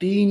3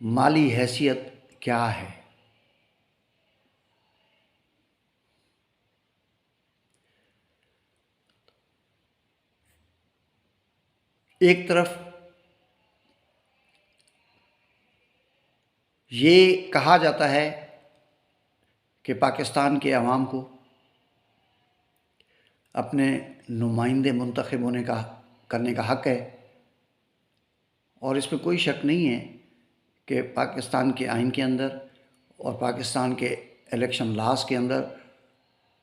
مالی حیثیت کیا ہے۔ ایک طرف یہ کہا جاتا ہے کہ پاکستان کے عوام کو اپنے نمائندے منتخب کرنے کا حق ہے، اور اس میں کوئی شک نہیں ہے کہ پاکستان کے آئین کے اندر اور پاکستان کے الیکشن لاز کے اندر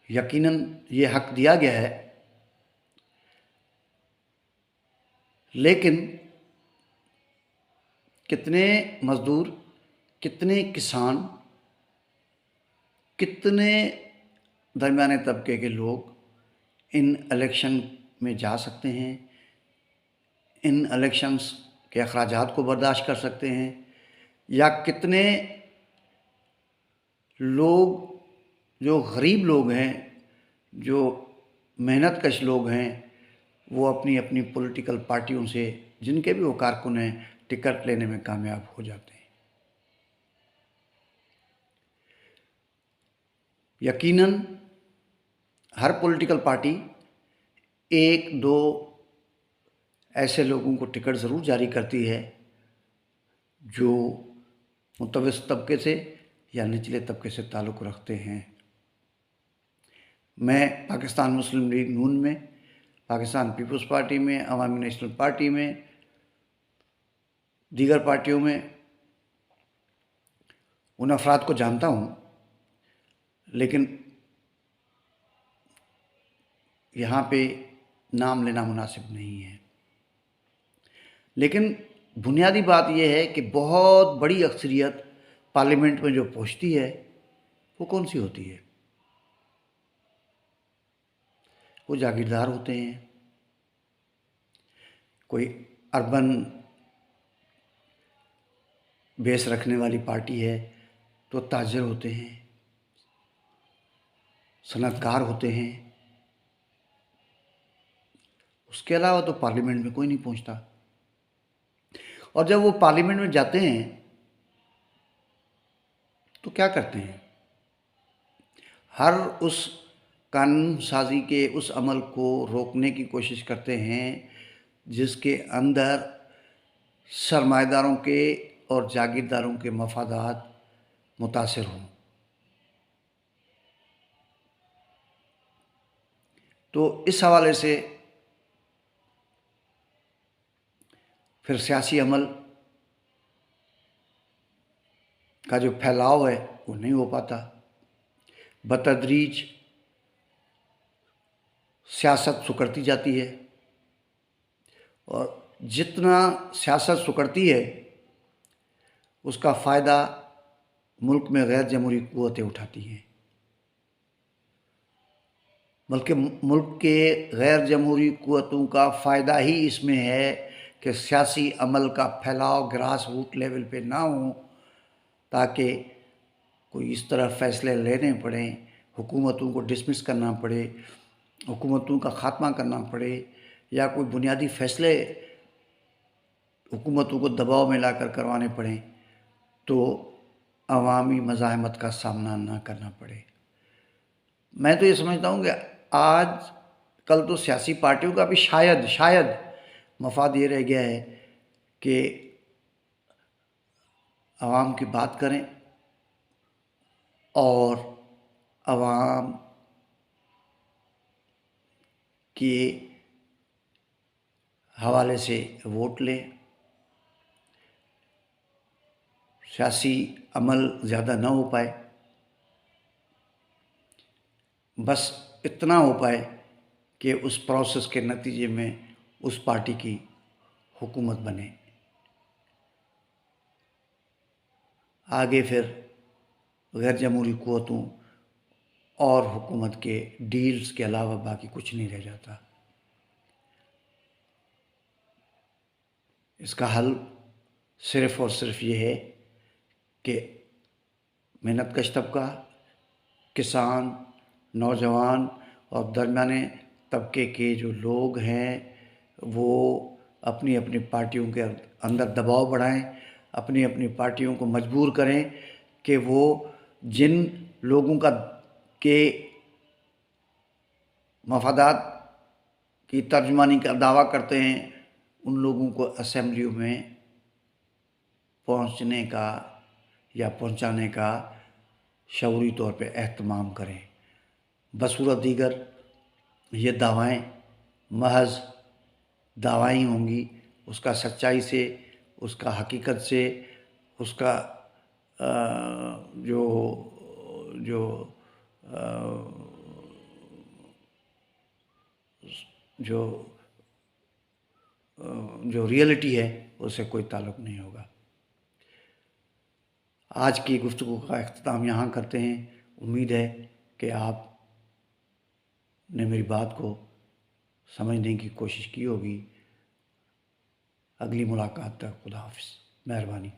یقیناً یہ حق دیا گیا ہے، لیکن کتنے مزدور، کتنے کسان، کتنے درمیانے طبقے کے لوگ ان الیکشن میں جا سکتے ہیں، ان الیکشنز کے اخراجات کو برداشت کر سکتے ہیں، یا کتنے لوگ جو غریب لوگ ہیں، جو محنت کش لوگ ہیں، وہ اپنی اپنی پولیٹیکل پارٹیوں سے، جن کے بھی وہ کارکن ہیں، ٹکٹ لینے میں کامیاب ہو جاتے ہیں۔ یقیناً ہر پولیٹیکل پارٹی ایک دو ایسے لوگوں کو ٹکٹ ضرور جاری کرتی ہے جو متوسط طبقے سے یا نچلے طبقے سے تعلق رکھتے ہیں۔ میں پاکستان مسلم لیگ نون میں، پاکستان پیپلز پارٹی میں، عوامی نیشنل پارٹی میں، دیگر پارٹیوں میں ان افراد کو جانتا ہوں، لیکن یہاں پہ نام لینا مناسب نہیں ہے۔ لیکن بنیادی بات یہ ہے کہ بہت بڑی اکثریت پارلیمنٹ میں جو پہنچتی ہے وہ کون سی ہوتی ہے؟ وہ جاگیردار ہوتے ہیں، کوئی اربن بیس رکھنے والی پارٹی ہے تو تاجر ہوتے ہیں، صنعت کار ہوتے ہیں، اس کے علاوہ تو پارلیمنٹ میں کوئی نہیں پہنچتا۔ اور جب وہ پارلیمنٹ میں جاتے ہیں تو کیا کرتے ہیں؟ ہر اس قانون سازی کے اس عمل کو روکنے کی کوشش کرتے ہیں جس کے اندر سرمایہ داروں کے اور جاگیرداروں کے مفادات متاثر ہوں۔ تو اس حوالے سے پھر سیاسی عمل کا جو پھیلاؤ ہے وہ نہیں ہو پاتا۔ بتدریج سیاست سکڑتی جاتی ہے، اور جتنا سیاست سکڑتی ہے اس کا فائدہ ملک میں غیر جمہوری قوتیں اٹھاتی ہیں، بلکہ ملک کے غیر جمہوری قوتوں کا فائدہ ہی اس میں ہے کہ سیاسی عمل کا پھیلاؤ گراس روٹ لیول پہ نہ ہو، تاکہ کوئی اس طرح فیصلے لینے پڑیں، حکومتوں کو ڈسمس کرنا پڑے، حکومتوں کا خاتمہ کرنا پڑے، یا کوئی بنیادی فیصلے حکومتوں کو دباؤ میں لا کر کروانے پڑیں تو عوامی مزاحمت کا سامنا نہ کرنا پڑے۔ میں تو یہ سمجھتا ہوں کہ آج کل تو سیاسی پارٹیوں کا بھی شاید مفاد یہ رہ گیا ہے کہ عوام کی بات کریں اور عوام کے حوالے سے ووٹ لیں، سیاسی عمل زیادہ نہ ہو پائے، بس اتنا ہو پائے کہ اس پروسیس کے نتیجے میں اس پارٹی کی حکومت بنے، آگے پھر غیر جمہوری قوتوں اور حکومت کے ڈیلز کے علاوہ باقی کچھ نہیں رہ جاتا۔ اس کا حل صرف اور صرف یہ ہے کہ محنت کش طبقہ، کسان، نوجوان اور درمیانے طبقے کے جو لوگ ہیں وہ اپنی اپنی پارٹیوں کے اندر دباؤ بڑھائیں، اپنی اپنی پارٹیوں کو مجبور کریں کہ وہ جن لوگوں کے مفادات کی ترجمانی کا دعویٰ کرتے ہیں ان لوگوں کو اسمبلیوں میں پہنچنے کا یا پہنچانے کا شعوری طور پہ اہتمام کریں۔ بصورت دیگر یہ دعوائیں محض دعوائیں ہوں گی، اس کا سچائی سے، اس کا حقیقت سے، اس کا جو جو جو جو ریئلٹی ہے اس سے کوئی تعلق نہیں ہوگا۔ آج کی گفتگو کا اختتام یہاں کرتے ہیں۔ امید ہے کہ آپ نے میری بات کو سمجھنے کی کوشش کی ہوگی۔ اگلی ملاقات تک خدا حافظ، مہربانی۔